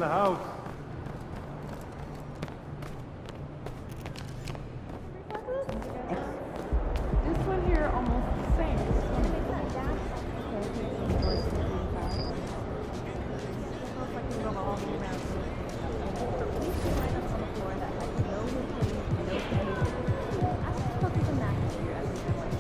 the house. This one here almost the same. This one. Looks like we go all the way around. These two lineups on the floor that had no utility, no energy. I just look at the matches here every time I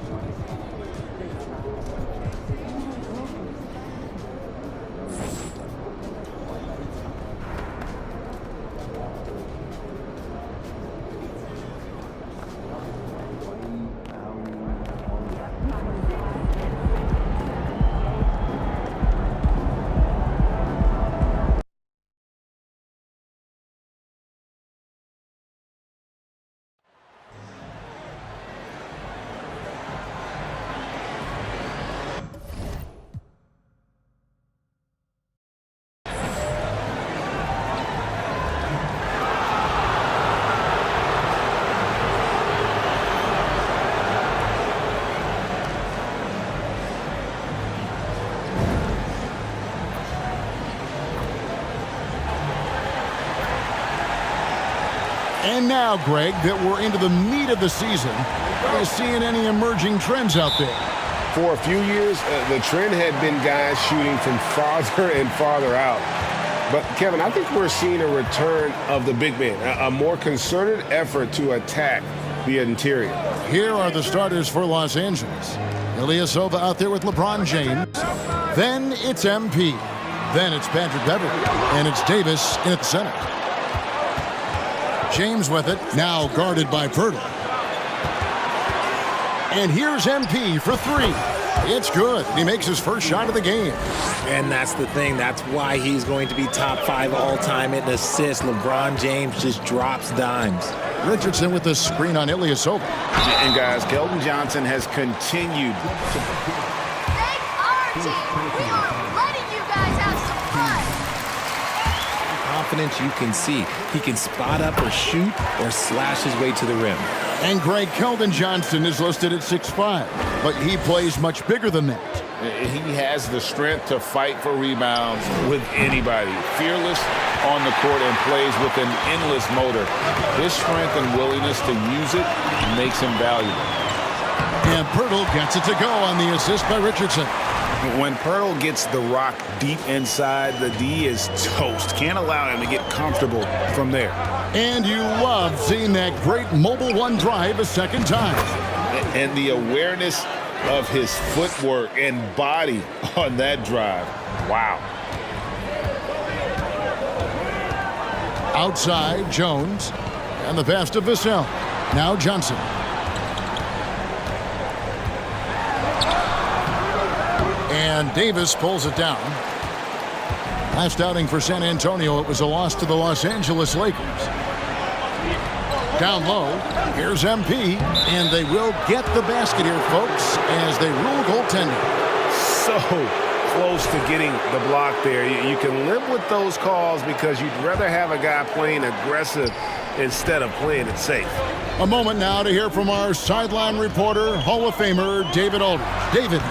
And now, Greg, that we're into the meat of the season, are you seeing any emerging trends out there? For a few years, the trend had been guys shooting from farther and farther out. But, Kevin, I think we're seeing a return of the big man, a more concerted effort to attack the interior. Here are the starters for Los Angeles. Ilyasova out there with LeBron James. Then it's MP. Then it's Patrick Beverley. And it's Davis in at the center. James with it, now guarded by Poeltl. And here's MP for three. It's good. He makes his first shot of the game. And that's the thing. That's why he's going to be top 5 all-time in assists. LeBron James just drops dimes. Richardson with the screen on Ilyasova. And, guys, Keldon Johnson has continued. Thank our team. We are letting you guys have some fun. Confidence you can see. He can spot up or shoot or slash his way to the rim. And Greg, Keldon Johnson is listed at 6'5", but he plays much bigger than that. He has the strength to fight for rebounds with anybody. Fearless on the court and plays with an endless motor. His strength and willingness to use it makes him valuable. And Poeltl gets it to go on the assist by Richardson. When Poeltl gets the rock deep inside, the D is toast. Can't allow him to get comfortable from there. And you love seeing that great mobile one drive a second time. And the awareness of his footwork and body on that drive. Wow. Outside, Jones. And the pass to Vassell. Now Johnson. And Davis pulls it down. Last outing for San Antonio, it was a loss to the Los Angeles Lakers. Down low, here's MP, and they will get the basket here, folks, as they rule goaltending. So close to getting the block there. You can live with those calls because you'd rather have a guy playing aggressive instead of playing it safe. A moment now to hear from our sideline reporter, Hall of Famer David Aldridge. David.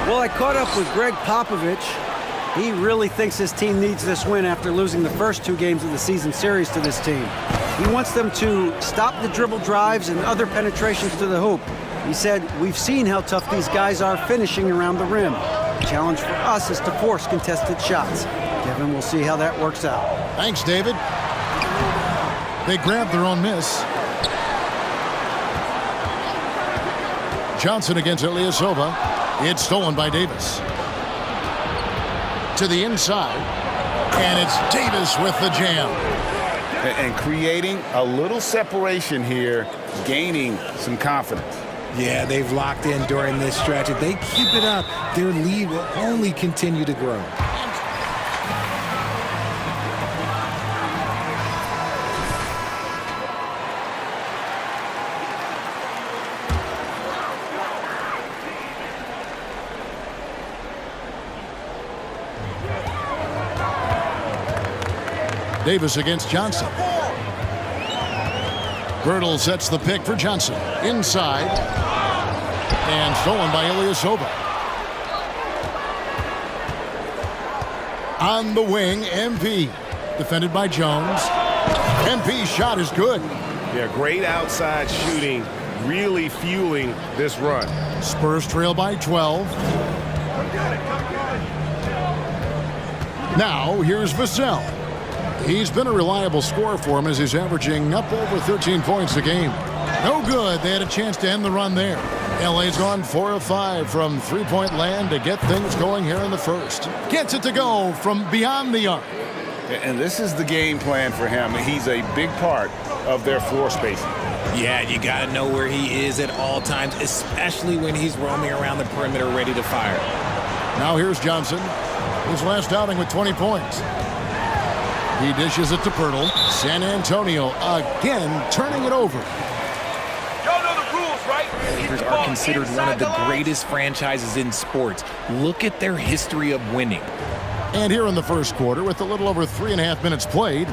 Well, I caught up with Greg Popovich. He really thinks his team needs this win after losing the first 2 games of the season series to this team. He wants them to stop the dribble drives and other penetrations to the hoop. He said, we've seen how tough these guys are finishing around the rim. The challenge for us is to force contested shots. Kevin, we'll see how that works out. Thanks, David. They grabbed their own miss. Johnson against Ilyasova. It's stolen by Davis. To the inside. And it's Davis with the jam. And creating a little separation here, gaining some confidence. Yeah, they've locked in during this stretch. If they keep it up, their lead will only continue to grow. Davis against Johnson. Poeltl sets the pick for Johnson. Inside. And stolen by Ilyasova. On the wing, MP. defended by Jones. MP's shot is good. Yeah, great outside shooting, really fueling this run. Spurs trail by 12. Now, here's Vassell. He's been a reliable scorer for him as he's averaging up over 13 points a game. No good. They had a chance to end the run there. LA's gone 4 of 5 from three-point land to get things going here in the first. Gets it to go from beyond the arc. And this is the game plan for him. He's a big part of their floor spacing. Yeah, you got to know where he is at all times, especially when he's roaming around the perimeter ready to fire. Now here's Johnson. His last outing with 20 points. He dishes it to Pirtle. San Antonio again turning it over. Y'all know the rules, right? The Lakers are considered one of the greatest franchises in sports. Look at their history of winning. And here in the first quarter with a little over 3.5 minutes played.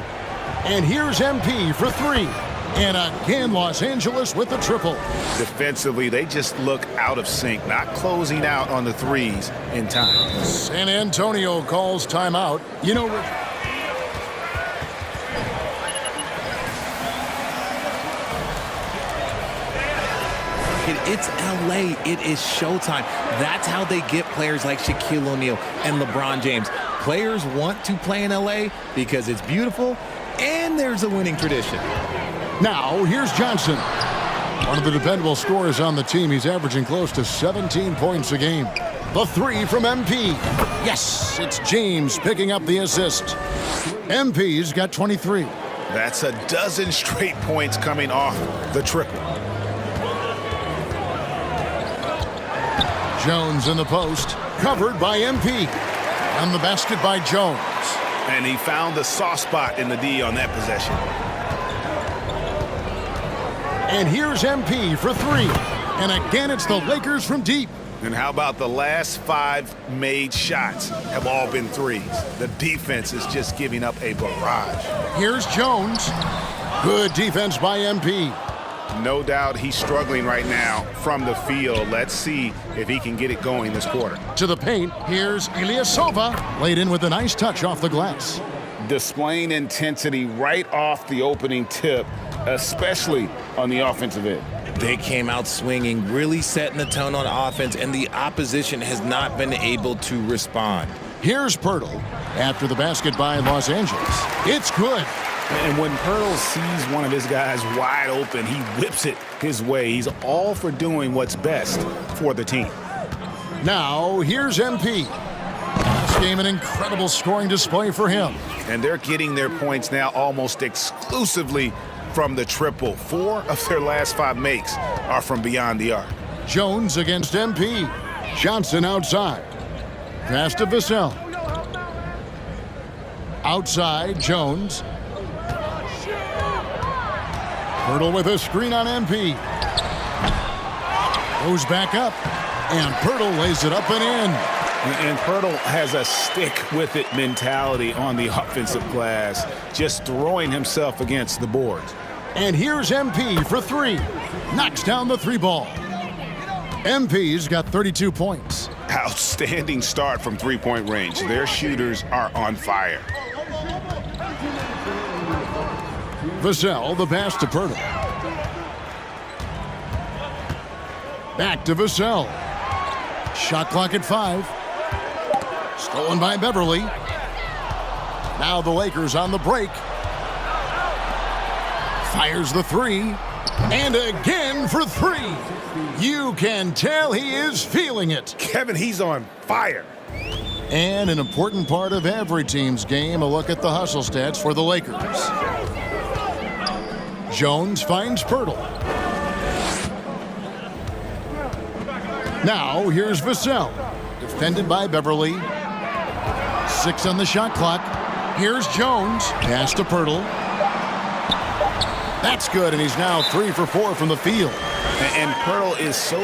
And here's MP for 3. And again, Los Angeles with the triple. Defensively, they just look out of sync, not closing out on the threes in time. San Antonio calls timeout. You know, It's LA. It is showtime. That's how they get players like Shaquille O'Neal and LeBron James. Players want to play in LA because it's beautiful and there's a winning tradition. now here's Johnson. One of the dependable scorers on the team. He's averaging close to 17 points a game. The 3 from MP. Yes, it's James picking up the assist. MP's got 23. That's a dozen straight points coming off the triple. Jones in the post, covered by MP. On the basket by Jones. And he found the soft spot in the D on that possession. And here's MP for 3. And again, it's the Lakers from deep. And how about the last 5 made shots have all been threes? The defense is just giving up a barrage. Here's Jones. Good defense by MP. No doubt he's struggling right now from the field. Let's see if he can get it going this quarter. To the paint, here's Ilyasova. Laid in with a nice touch off the glass. Displaying intensity right off the opening tip, especially on the offensive end. They came out swinging, really setting the tone on offense, and the opposition has not been able to respond. Here's Pirtle. After the basket by Los Angeles. It's good. And when Pirtle sees one of his guys wide open, he whips it his way. He's all for doing what's best for the team. Now, here's MP. Last game, an incredible scoring display for him. And they're getting their points now almost exclusively from the triple. 4 of their last 5 makes are from beyond the arc. Jones against MP. Johnson outside. Pass to Vassell. Outside, Jones. Pirtle with a screen on MP. Goes back up. And Pirtle lays it up and in. And Pirtle has a stick-with-it mentality on the offensive glass, just throwing himself against the boards. And here's MP for 3. Knocks down the 3 ball. MP's got 32 points. Outstanding start from three-point range. Their shooters are on fire. Vassell, the pass to Pirtle. Back to Vassell. Shot clock at 5. Stolen by Beverly. Now the Lakers on the break. Fires the 3. And again for 3. You can tell he is feeling it. Kevin, he's on fire. And an important part of every team's game, a look at the hustle stats for the Lakers. Jones finds Pirtle. Now here's Vassell. Defended by Beverly. 6 on the shot clock. Here's Jones. Pass to Pirtle. That's good, and he's now 3 for 4 from the field. And Pirtle is so...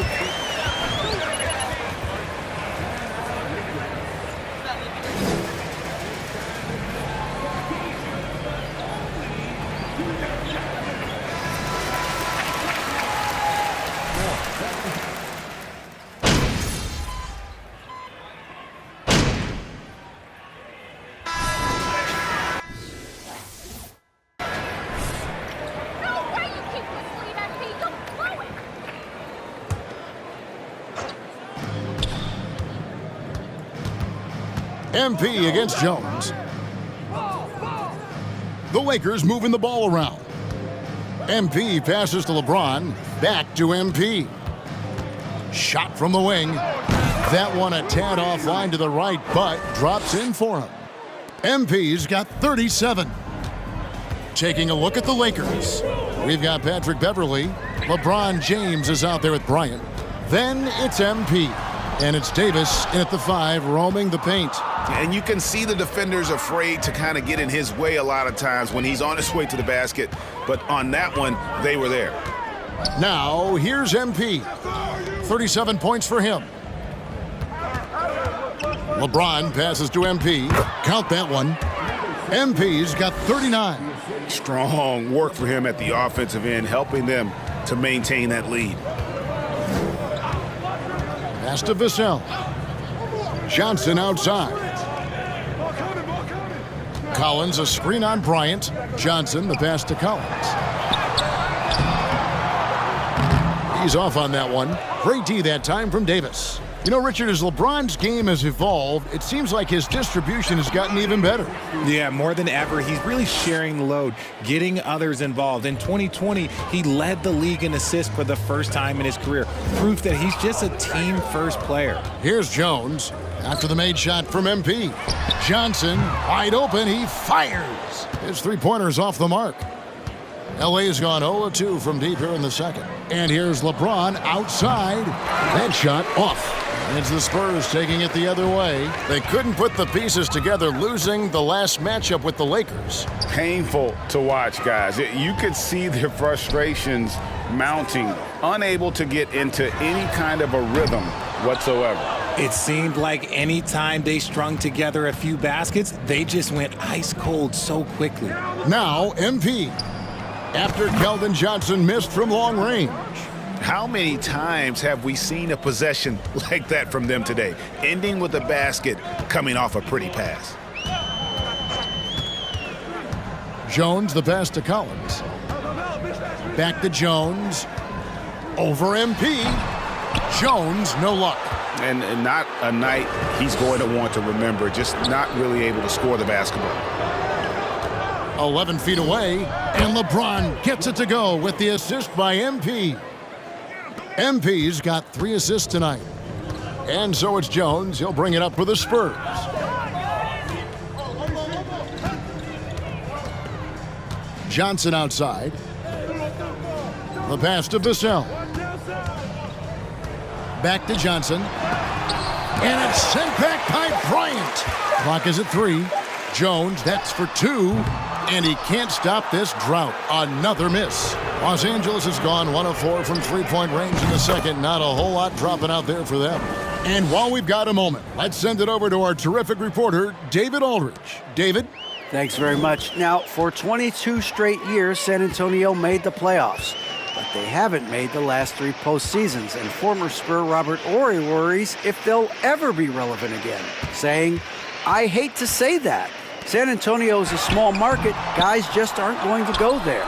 MP against Jones. The Lakers moving the ball around. MP passes to LeBron. Back to MP. Shot from the wing. That one a tad offline to the right, but drops in for him. MP's got 37. Taking a look at the Lakers. We've got Patrick Beverley. LeBron James is out there with Bryant. Then it's MP. And it's Davis in at the 5, roaming the paint. And you can see the defenders afraid to kind of get in his way a lot of times when he's on his way to the basket. But on that one, they were there. Now, here's MP. 37 points for him. LeBron passes to MP. Count that one. MP's got 39. Strong work for him at the offensive end, helping them to maintain that lead. Pass to Vassell. Johnson outside. Collins, a screen on Bryant. Johnson, the pass to Collins. He's off on that one. Great D that time from Davis. You know, Richard, as LeBron's game has evolved, it seems like his distribution has gotten even better. Yeah, more than ever, he's really sharing the load, getting others involved. In 2020, he led the league in assists for the first time in his career. Proof that he's just a team-first player. Here's Jones after the made shot from MP. Johnson, wide open, he fires. His three-pointer's off the mark. LA's gone 0-2 from deep here in the second. And here's LeBron outside. That shot off. And it's the Spurs taking it the other way. They couldn't put the pieces together, losing the last matchup with the Lakers. Painful to watch, guys. You could see their frustrations mounting, unable to get into any kind of a rhythm whatsoever. It seemed like any time they strung together a few baskets, they just went ice cold so quickly. Now, MP. After Keldon Johnson missed from long range. How many times have we seen a possession like that from them today, ending with a basket coming off a pretty pass? Jones, the pass to Collins. Back to Jones. Over MP. Jones, no luck. And not a night he's going to want to remember, just not really able to score the basketball. 11 feet away, and LeBron gets it to go with the assist by MP. MP's got 3 assists tonight. And so it's Jones. He'll bring it up for the Spurs. Johnson outside. The pass to Vassell. Back to Johnson. And it's sent back by Bryant. Clock is at 3. Jones, that's for 2. And he can't stop this drought. Another miss. Los Angeles has gone 1 of 4 from three-point range in the second. Not a whole lot dropping out there for them. And while we've got a moment, let's send it over to our terrific reporter, David Aldridge. David? Thanks very much. Now, for 22 straight years, San Antonio made the playoffs, but they haven't made the last 3 postseasons, and former Spur Robert Horry worries if they'll ever be relevant again, saying, "I hate to say that. San Antonio is a small market. Guys just aren't going to go there."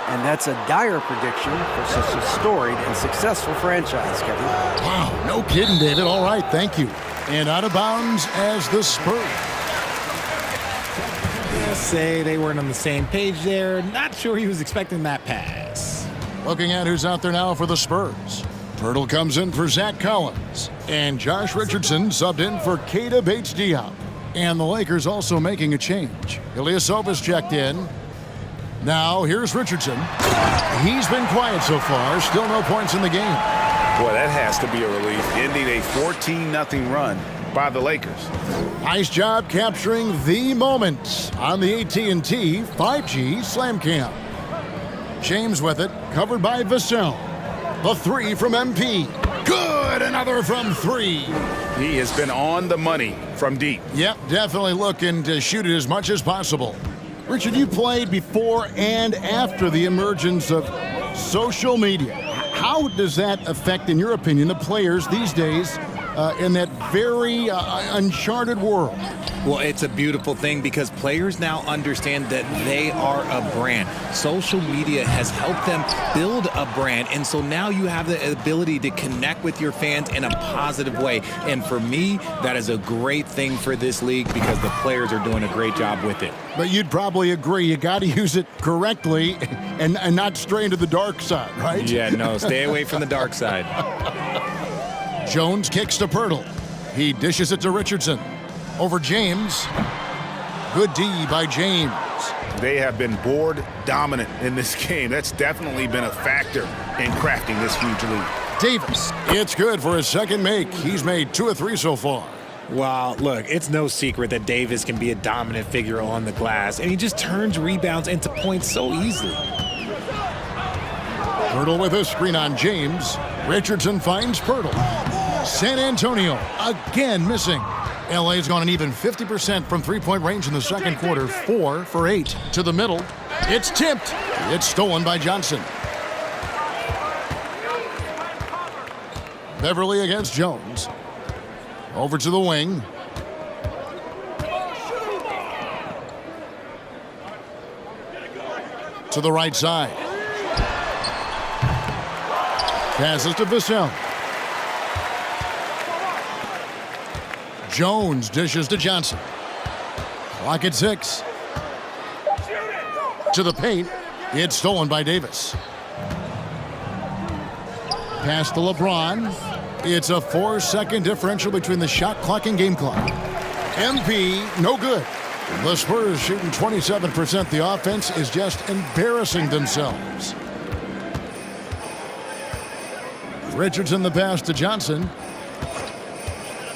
And that's a dire prediction for such a storied and successful franchise, Kevin. Wow, no kidding, David. All right, thank you. And out of bounds as the Spurs. Say they weren't on the same page there. Not sure he was expecting that pass. Looking at who's out there now for the Spurs. Pirtle comes in for Zach Collins. And Josh Richardson subbed in for Keita Bates-Diop. And the Lakers also making a change. Ilyasovas checked in. Now here's Richardson. He's been quiet so far. Still no points in the game. Boy, that has to be a relief, ending a 14-0 run by the Lakers. Nice job capturing the moment on the AT&T 5G Slam Cam. James with it, covered by Vassell. The 3 from MP. Good, another from 3. He has been on the money from deep. Yep, definitely looking to shoot it as much as possible. Richard, you played before and after the emergence of social media. How does that affect, in your opinion, the players these days in that very uncharted world. Well, it's a beautiful thing because players now understand that they are a brand. Social media has helped them build a brand, and so now you have the ability to connect with your fans in a positive way. And for me, that is a great thing for this league because the players are doing a great job with it. But you'd probably agree you got to use it correctly and not stray into the dark side, right? Yeah, no, stay away from the dark side. Jones kicks to Pirtle. He dishes it to Richardson. Over James. Good D by James. They have been board dominant in this game. That's definitely been a factor in crafting this huge lead. Davis. It's good for his second make. He's made 2 of 3 so far. Well, look, it's no secret that Davis can be a dominant figure on the glass, and he just turns rebounds into points so easily. Pirtle with a screen on James. Richardson finds Pirtle. San Antonio again missing. LA's gone an even 50% from three-point range in the second quarter. 4 for 8 to the middle. It's tipped. It's stolen by Johnson. Beverly against Jones. Over to the wing. To the right side. Passes to Vassell. Jones dishes to Johnson. Clock at 6. To the paint. It's stolen by Davis. Pass to LeBron. It's a 4-second differential between the shot clock and game clock. MP, no good. The Spurs shooting 27%. The offense is just embarrassing themselves. Richardson the pass to Johnson.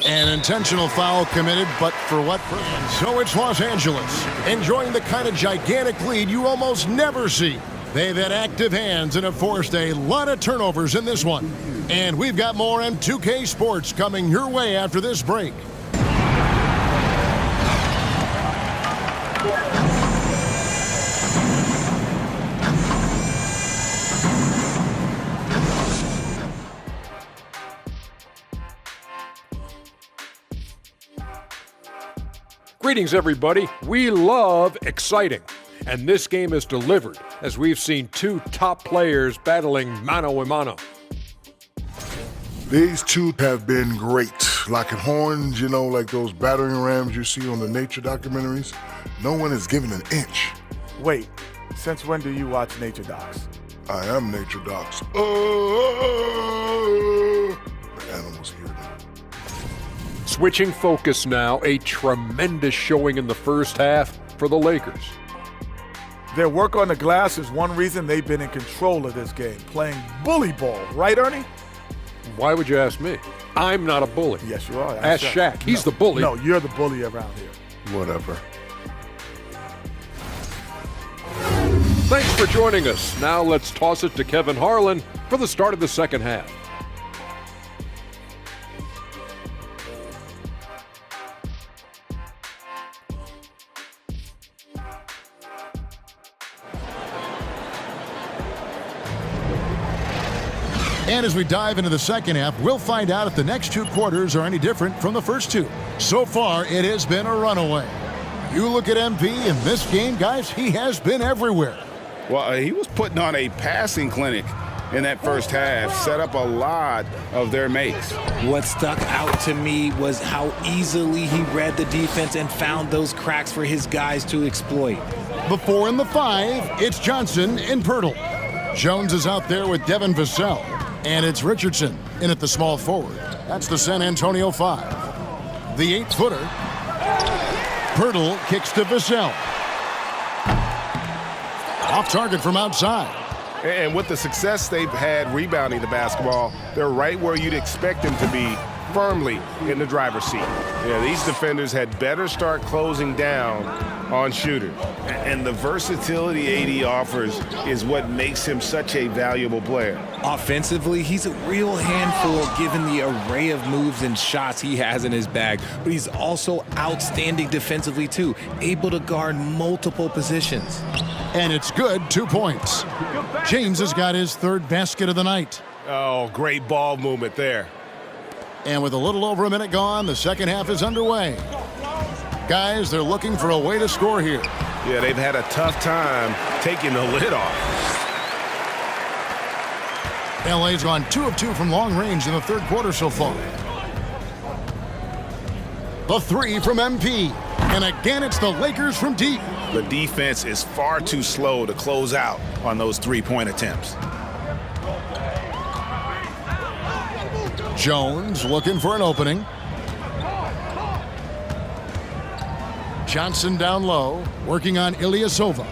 An intentional foul committed, but for what purpose? So it's Los Angeles, enjoying the kind of gigantic lead you almost never see. They've had active hands and have forced a lot of turnovers in this one. And we've got more M2K Sports coming your way after this break. Greetings, everybody. We love exciting, and this game is delivered as we've seen 2 top players battling mano a mano. These 2 have been great. Locking horns, you know, like those battering rams you see on the nature documentaries. No one is given an inch. Wait, since when do you watch nature docs? I am nature docs. The animals here. Switching focus now, a tremendous showing in the first half for the Lakers. Their work on the glass is one reason they've been in control of this game, playing bully ball, right, Ernie? Why would you ask me? I'm not a bully. Yes, you are. Ask Shaq. He's the bully. No, you're the bully around here. Whatever. Thanks for joining us. Now let's toss it to Kevin Harlan for the start of the second half. And as we dive into the second half, we'll find out if the next 2 quarters are any different from the first 2. So far, it has been a runaway. You look at MP in this game, guys, he has been everywhere. Well, he was putting on a passing clinic in that first half, set up a lot of their makes. What stuck out to me was how easily he read the defense and found those cracks for his guys to exploit. The 4 and the 5, it's Johnson and Pirtle. Jones is out there with Devin Vassell. And it's Richardson in at the small forward. That's the San Antonio 5. The 8-footer. Pirtle kicks to Vassell. Off target from outside. And with the success they've had rebounding the basketball, they're right where you'd expect them to be, firmly in the driver's seat. Yeah, these defenders had better start closing down on shooters. And the versatility AD offers is what makes him such a valuable player. Offensively, he's a real handful given the array of moves and shots he has in his bag, but he's also outstanding defensively too, able to guard multiple positions. And it's good, 2 points. James has got his 3rd basket of the night. Oh, great ball movement there. And with a little over a minute gone, the second half is underway. Guys, they're looking for a way to score here. Yeah, they've had a tough time taking the lid off. LA's gone 2 of 2 from long range in the third quarter so far. The three from MP. And again, it's the Lakers from deep. The defense is far too slow to close out on those three-point attempts. Jones looking for an opening. Johnson down low, working on Ilyasova.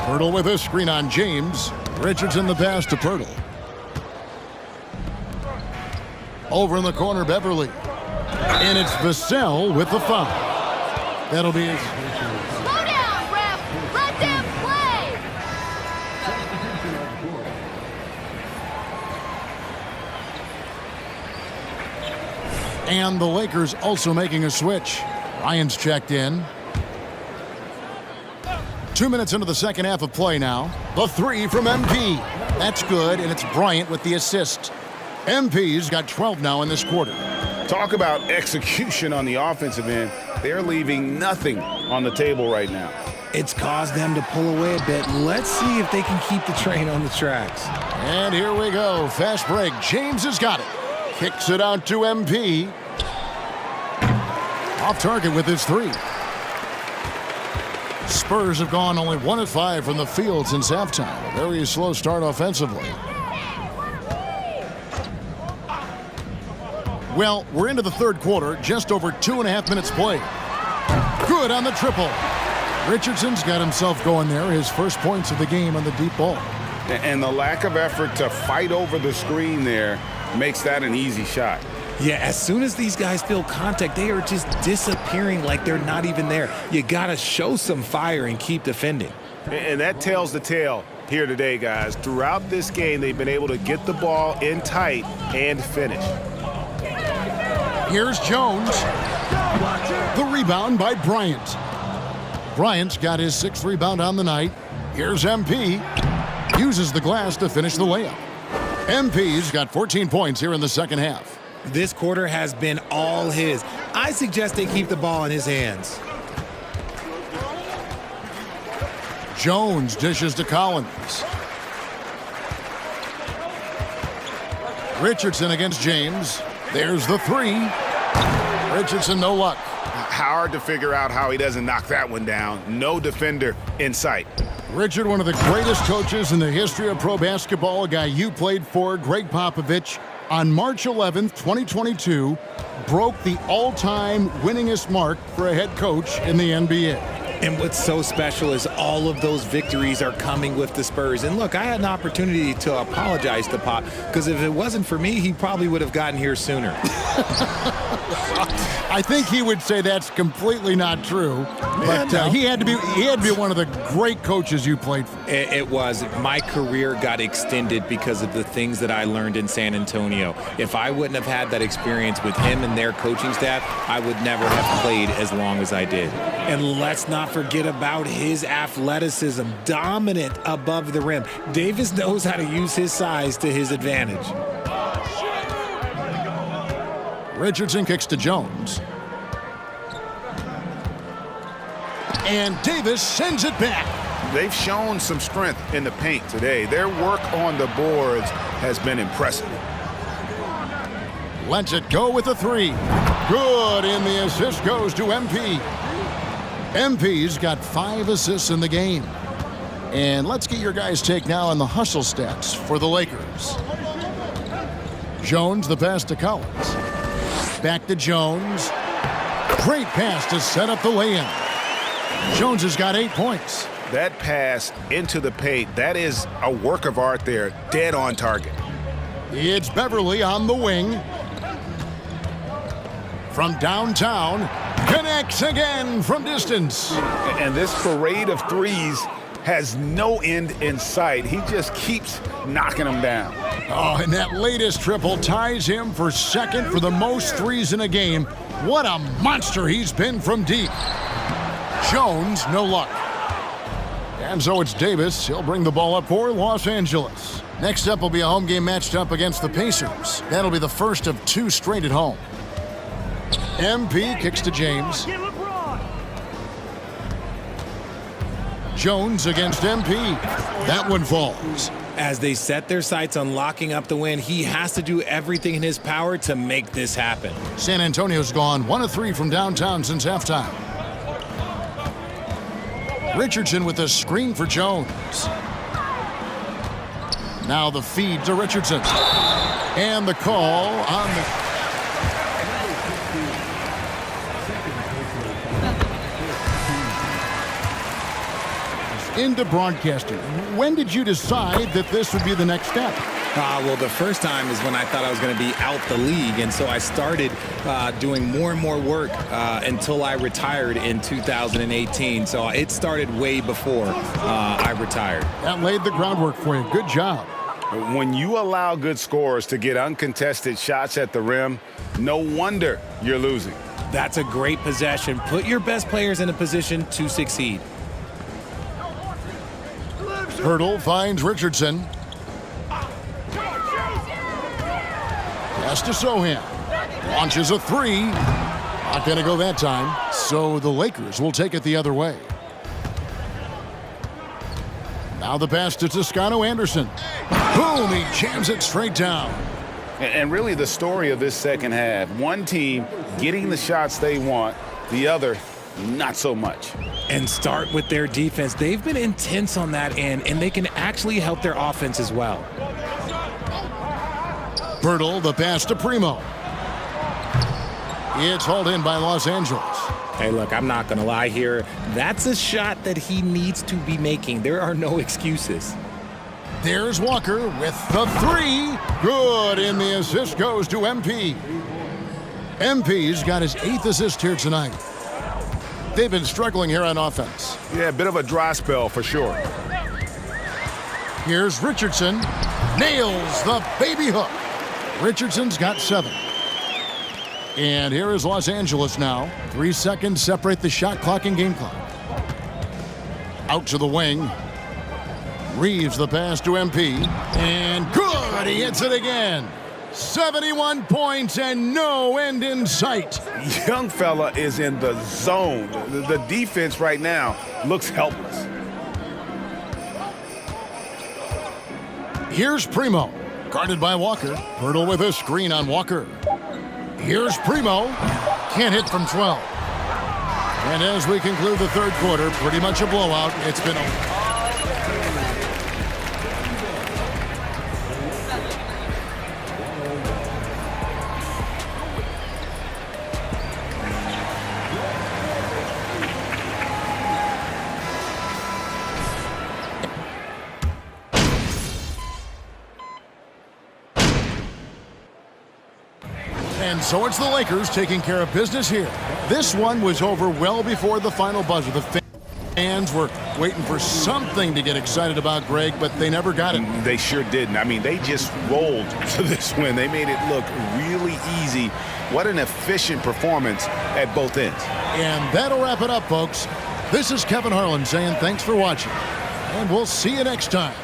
Pirtle with a screen on James. Richardson the pass to Pirtle. Over in the corner, Beverly. And it's Vassell with the foul. That'll be his. Slow down, ref. Let them play. And the Lakers also making a switch. Ryan's checked in. 2 minutes into the second half of play now. The three from MP. That's good, and it's Bryant with the assist. MP's got 12 now in this quarter. Talk about execution on the offensive end. They're leaving nothing on the table right now. It's caused them to pull away a bit. Let's see if they can keep the train on the tracks. And here we go. Fast break. James has got it. Kicks it out to MP. Off target with his three. Spurs have gone only 1 of 5 from the field since halftime. A very slow start offensively. Well, we're into the third quarter, just over 2.5 minutes played. Good on the triple. Richardson's got himself going there, his first points of the game on the deep ball. And the lack of effort to fight over the screen there makes that an easy shot. Yeah, as soon as these guys feel contact, they are just disappearing like they're not even there. You got to show some fire and keep defending. And that tells the tale here today, guys. Throughout this game, they've been able to get the ball in tight and finish. Here's Jones. The rebound by Bryant. Bryant's got his 6th rebound on the night. Here's MP. Uses the glass to finish the layup. MP's got 14 points here in the second half. This quarter has been all his. I suggest they keep the ball in his hands. Jones dishes to Collins. Richardson against James. There's the three. Richardson, no luck. Hard to figure out how he doesn't knock that one down. No defender in sight. Richard, one of the greatest coaches in the history of pro basketball, a guy you played for, Greg Popovich, on March 11th, 2022, broke the all-time winningest mark for a head coach in the NBA. And what's so special is all of those victories are coming with the Spurs. And look, I had an opportunity to apologize to Pop, because if it wasn't for me, he probably would have gotten here sooner. I think he would say that's completely not true. But he had to be one of the great coaches you played for. It was. My career got extended because of the things that I learned in San Antonio. If I wouldn't have had that experience with him and their coaching staff, I would never have played as long as I did. And let's not forget about his athleticism, dominant above the rim. Davis knows how to use his size to his advantage. Richardson kicks to Jones. And Davis sends it back. They've shown some strength in the paint today. Their work on the boards has been impressive. Lets it go with a three. Good, and the assist goes to MP. MP's got 5 assists in the game. And let's get your guys' take now on the hustle stats for the Lakers. Jones, the pass to Collins. Back to Jones. Great pass to set up the lay-in. Jones has got 8 points. That pass into the paint, that is a work of art there, dead on target. It's Beverly on the wing. From downtown, connects again from distance. And this parade of threes has no end in sight. He just keeps knocking them down. Oh, and that latest triple ties him for second for the most threes in a game. What a monster he's been from deep. Jones, no luck. And so it's Davis. He'll bring the ball up for Los Angeles. Next up will be a home game matched up against the Pacers. That'll be the first of 2 straight at home. MP kicks to James. Jones against MP. That one falls. As they set their sights on locking up the win, he has to do everything in his power to make this happen. San Antonio's gone 1 of 3 from downtown since halftime. Richardson with a screen for Jones. Now the feed to Richardson. And the call on the... into broadcasting. When did you decide that this would be the next step? Well, the first time is when I thought I was going to be out the league, and so I started doing more and more work until I retired in 2018. So it started way before I retired. That laid the groundwork for you. Good job. When you allow good scorers to get uncontested shots at the rim, no wonder you're losing. That's a great possession. Put your best players in a position to succeed. Hurdle finds Richardson. Pass to Sohan. Launches a 3. Not going to go that time. So the Lakers will take it the other way. Now the pass to Toscano Anderson. Boom! He jams it straight down. And really the story of this second half, one team getting the shots they want, the other not so much. And start with their defense. They've been intense on that end, and they can actually help their offense as well. Bertle, the pass to Primo. It's hauled in by Los Angeles. Hey, look, I'm not going to lie here. That's a shot that he needs to be making. There are no excuses. There's Walker with the 3. Good, and the assist goes to MP. MP's got his 8th assist here tonight. They've been struggling here on offense. Yeah, a bit of a dry spell for sure. Here's Richardson. Nails the baby hook. Richardson's got 7. And here is Los Angeles now. 3 seconds separate the shot clock and game clock. Out to the wing. Reeves the pass to MP. And good! He hits it again. 71 points and no end in sight. Young fella is in the zone. The defense right now looks helpless. Here's Primo. Guarded by Walker. Hurdle with a screen on Walker. Here's Primo. Can't hit from 12. And as we conclude the third quarter, pretty much a blowout. It's been a... And so it's the Lakers taking care of business here. This one was over well before the final buzzer. The fans were waiting for something to get excited about, Greg, but they never got it. They sure didn't. I mean, they just rolled to this win. They made it look really easy. What an efficient performance at both ends. And that'll wrap it up, folks. This is Kevin Harlan saying thanks for watching, and we'll see you next time.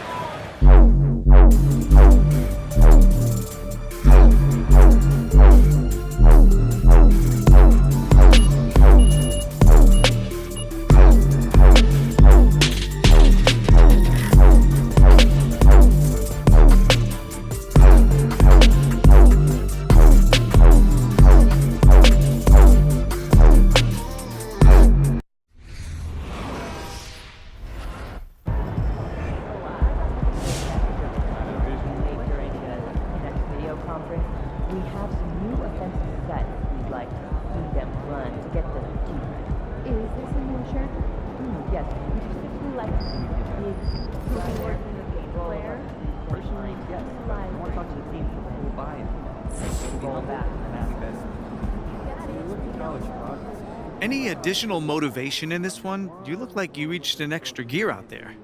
Any additional motivation in this one? You look like you reached an extra gear out there.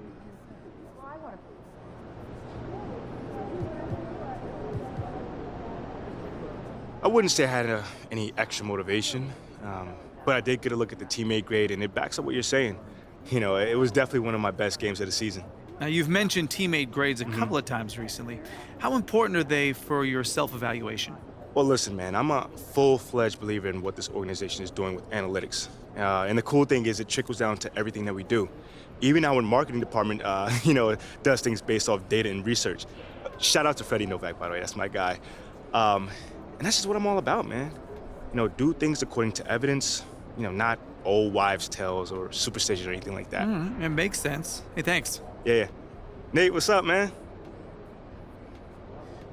I wouldn't say I had any extra motivation, but I did get a look at the teammate grade, and it backs up what you're saying. you know, it was definitely one of my best games of the season. Now, you've mentioned teammate grades a couple of times recently. How important are they for your self-evaluation? Well, listen, man, I'm a full-fledged believer in what this organization is doing with analytics. And the cool thing is it trickles down to everything that we do. Even our marketing department, you know, does things based off data and research. Shout out to Freddie Novak, by the way, that's my guy. And that's just what I'm all about, man. You know, do things according to evidence, you know, not old wives' tales or superstition or anything like that. It makes sense. Hey, thanks. Yeah. Nate, what's up, man?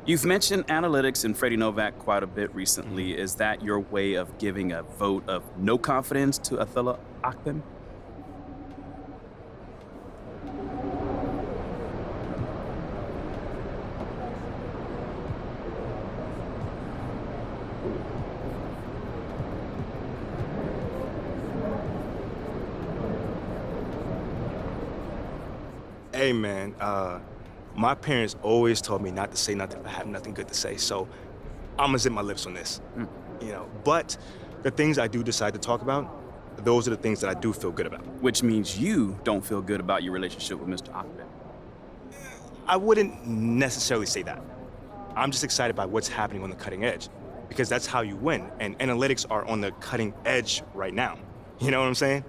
You've mentioned analytics and Freddie Novak quite a bit recently. Is that your way of giving a vote of no confidence to Atilla Akpen? Hey, man, my parents always told me not to say nothing if I have nothing good to say, so I'm gonna zip my lips on this, you know. But the things I do decide to talk about, those are the things that I do feel good about. Which means you don't feel good about your relationship with Mr. Akpen. I wouldn't necessarily say that. I'm just excited by what's happening on the cutting edge, because that's how you win, and analytics are on the cutting edge right now. You know what I'm saying?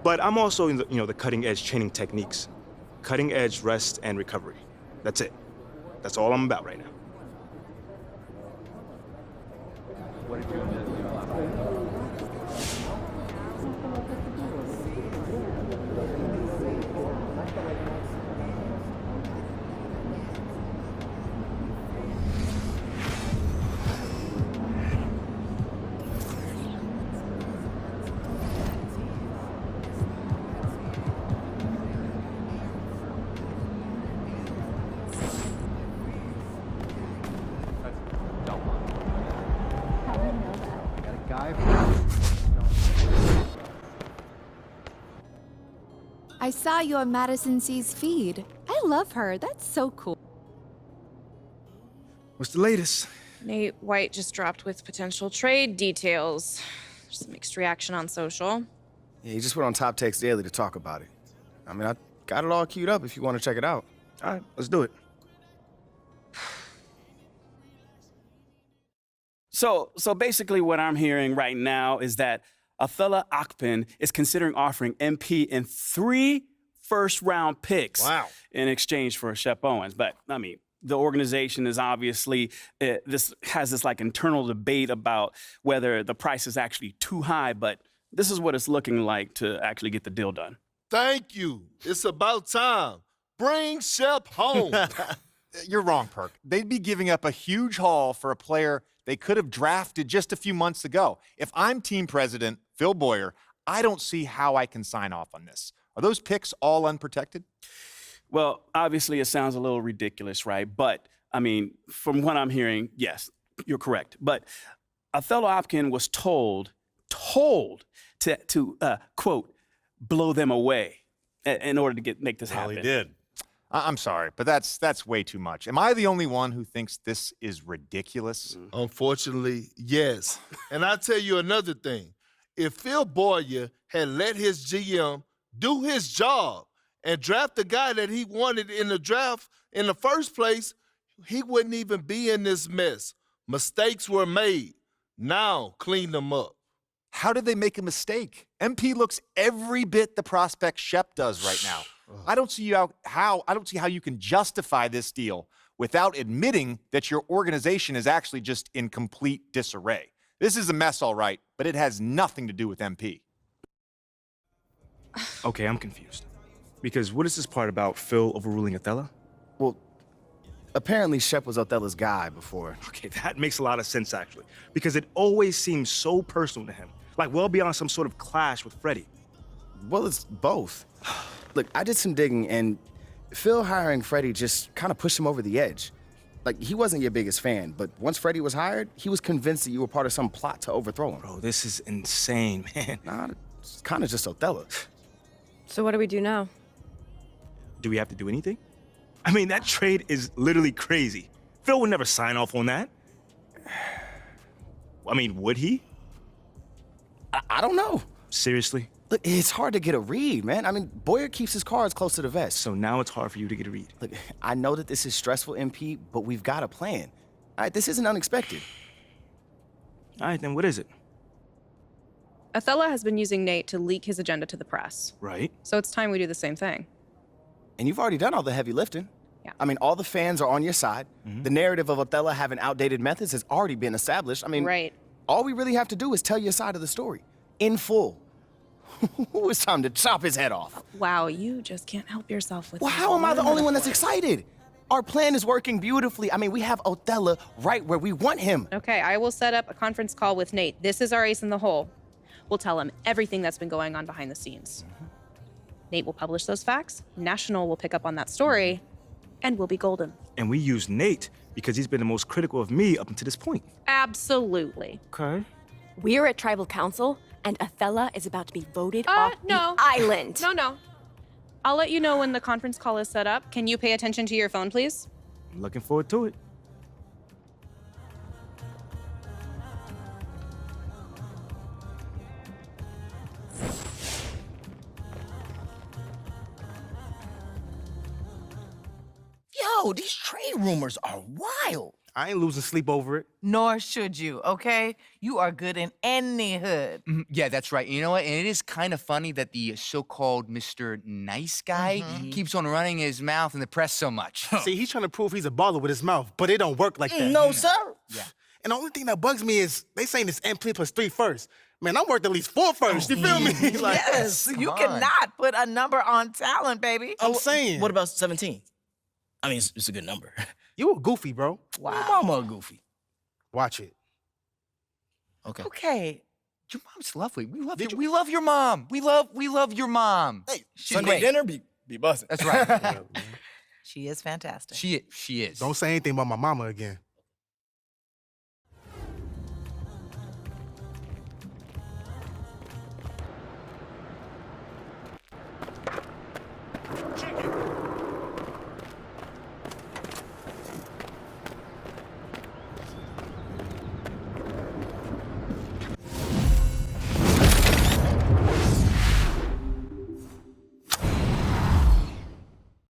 But I'm also in the, you know, the cutting edge training techniques. Cutting edge rest and recovery. That's it. That's all I'm about right now. What did you I saw you on Madison C's feed. I love her. That's so cool. What's the latest? Nate White just dropped with potential trade details. There's some mixed reaction on social. Yeah, he just went on Top Takes Daily to talk about it. I mean, I got it all queued up if you want to check it out. All right, let's do it. So basically what I'm hearing right now is that Atilla Akpen is considering offering MP in 3 first-round picks in exchange for Shep Owens. But, I mean, the organization is obviously, this like internal debate about whether the price is actually too high, but this is what it's looking like to actually get the deal done. Thank you. It's about time. Bring Shep home. You're wrong, Perk. They'd be giving up a huge haul for a player they could have drafted just a few months ago. If I'm team president, Phil Boyer, I don't see how I can sign off on this. Are those picks all unprotected? Well, obviously it sounds a little ridiculous, right? But, I mean, from what I'm hearing, yes, you're correct. But Atilla Akpen was told to quote, blow them away in order to make this happen. Well, he did. I'm sorry, but that's way too much. Am I the only one who thinks this is ridiculous? Unfortunately, yes. And I'll tell you another thing. If Phil Boyer had let his GM do his job and draft the guy that he wanted in the draft in the first place, he wouldn't even be in this mess. Mistakes were made. Now clean them up. How did they make a mistake? MP looks every bit the prospect Shep does right now. I don't see how you can justify this deal without admitting that your organization is actually just in complete disarray. This is a mess, all right, but it has nothing to do with MP. Okay, I'm confused. Because what is this part about Phil overruling Atilla? Well, apparently Shep was Attila's guy before. Okay, that makes a lot of sense, actually. Because it always seems so personal to him. Like, well beyond some sort of clash with Freddie. Well, it's both. Look, I did some digging, and Phil hiring Freddie just kind of pushed him over the edge. Like, he wasn't your biggest fan, but once Freddie was hired, he was convinced that you were part of some plot to overthrow him. Bro, this is insane, man. Nah, it's kind of just Atilla. So what do we do now? Do we have to do anything? I mean, that trade is literally crazy. Phil would never sign off on that. I mean, would he? I don't know. Seriously? Look, it's hard to get a read, man. I mean, Boyer keeps his cards close to the vest. So now it's hard for you to get a read. Look, I know that this is stressful, MP, but we've got a plan. All right, this isn't unexpected. All right, then what is it? Othello has been using Nate to leak his agenda to the press. Right. So it's time we do the same thing. And you've already done all the heavy lifting. Yeah. I mean, all the fans are on your side. The narrative of Othello having outdated methods has already been established. I mean, right. All we really have to do is tell your side of the story in full. It's time to chop his head off. Wow, you just can't help yourself with Well, that. how am I the only one that's excited? Our plan is working beautifully. I mean, we have Othello right where we want him. Okay, I will set up a conference call with Nate. This is our ace in the hole. We'll tell him everything that's been going on behind the scenes. Nate will publish those facts, National will pick up on that story, and we'll be golden. And we use Nate because he's been the most critical of me up until this point. Absolutely. Okay. We're at Tribal Council, and Othello is about to be voted off no. the island. No. I'll let you know when the conference call is set up. Can you pay attention to your phone, please? I'm looking forward to it. Yo, these trade rumors are wild. I ain't losing sleep over it. Nor should you, okay? You are good in any hood. Yeah, that's right. You know what? And it is kind of funny that the so-called Mr. Nice Guy keeps on running his mouth in the press so much. See, he's trying to prove he's a baller with his mouth, but it don't work like that. No, sir. Yeah. And the only thing that bugs me is they saying it's MP plus 3 firsts. Man, I'm worth at least 4 firsts. You feel me? Like, yes, you cannot put a number on talent, baby. I'm saying. What about 17? I mean, it's a good number. You a goofy, bro. Wow. My mama a goofy. Watch it. Okay. Your mom's lovely. We love your mom. We love your mom. Hey, She's Sunday great. dinner be buzzing. That's right. She is fantastic. She is. Don't say anything about my mama again.